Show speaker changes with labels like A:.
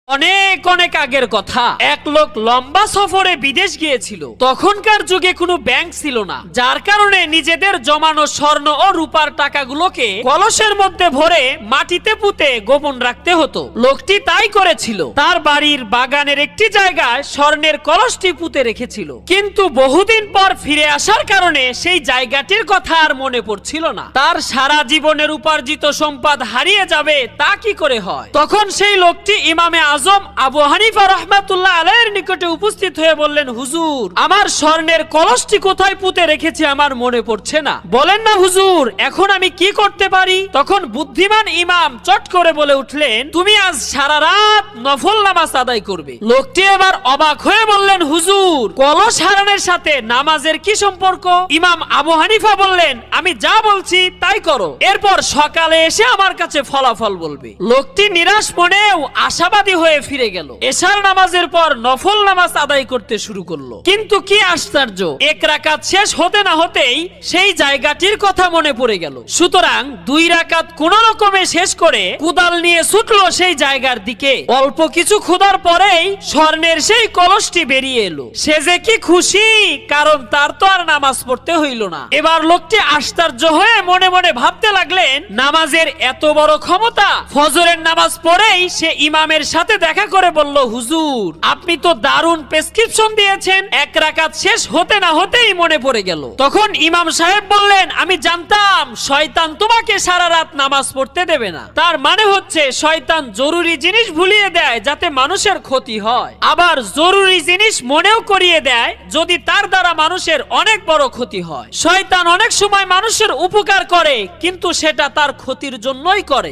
A: অনেক অনেক আগের কথা, এক লোক লম্বা সফরে বিদেশ গিয়েছিল। তখনকার যুগে কোনো ব্যাংক ছিল না, যার কারণে নিজেদের জমানো স্বর্ণ ও রূপার টাকাগুলোকে কলসের মধ্যে ভরে মাটিতে পুঁতে গোপন রাখতে হতো। লোকটি তাই করেছিল। তার বাড়ির বাগানের একটি জায়গায় স্বর্ণের কলসটি পুঁতে রেখেছিল, কিন্তু বহুদিন পর ফিরে আসার কারণে সেই জায়গাটির কথা আর মনে পড়ছিল না। তার সারা জীবনের উপার্জিত সম্পদ হারিয়ে যাবে তা কি করে হয়? তখন সেই লোকটি ইমামে আজম আবু হানিফা রাহমাতুল্লাহ আলাইহির নিকটে উপস্থিত হয়ে বললেন, হুজুর, আমার স্বর্ণের কলসটি কোথায় পুঁতে রেখেছি আমার মনে পড়ছে না। বলেন না হুজুর, এখন আমি কি করতে পারি? তখন বুদ্ধিমান ইমাম চট করে বলে উঠলেন, তুমি আজ সারা রাত নফল নামাজ আদায় করবে। লোকটি এবার অবাক হয়ে বললেন, হুজুর, কলস হারানোর সাথে নামাজের কি সম্পর্ক? ইমাম আবু হানিফা বললেন, আমি যা বলছি তাই করো, এরপর সকালে এসে আমার কাছে ফলাফল বলবে। লোকটি নিরাশ মনেও আশাবাদী হয়ে ফিরে গেল। এশার নামাজের পর নফল নামাজ আদায় করতে শুরু করলো। কিন্তু কি আশ্চর্য, এক রাকাত শেষ হতে না হতেই সেই জায়গাটির কথা মনে পড়ে গেল। সুতরাং 2 রাকাত কোন রকমে শেষ করে কুদাল নিয়ে ছুটলো সেই জায়গার দিকে। অল্প কিছু খোদার পরেই স্বর্ণের সেই কলসটি বেরিয়ে এলো। সে যে কি খুশি, কারণ তার তো আর নামাজ পড়তে হইল না। এবার লোকটি আশ্চর্য হয়ে মনে মনে ভাবতে লাগলেন, নামাজের এত বড় ক্ষমতা! ফজরের নামাজ পড়েই সে ইমামের সাথে দেখা করে বলল, হুজুর, আপনি তো দারুণ প্রেসক্রিপশন দিয়েছেন, 1 রাকাত শেষ হতে না হতেই মনে পড়ে গেল। তখন ইমাম সাহেব বললেন, আমি জানতাম শয়তান তোমাকে সারা রাত নামাজ পড়তে দেবে না। তার মানে হচ্ছে শয়তান জরুরি জিনিস ভুলিয়ে দেয় যাতে মানুষের ক্ষতি হয়, আবার জরুরি জিনিস মনেও করিয়ে দেয় যদি তার দ্বারা মানুষের অনেক বড় ক্ষতি হয়। শয়তান অনেক সময় মানুষের উপকার করে, কিন্তু সেটা তার ক্ষতির জন্যই করে।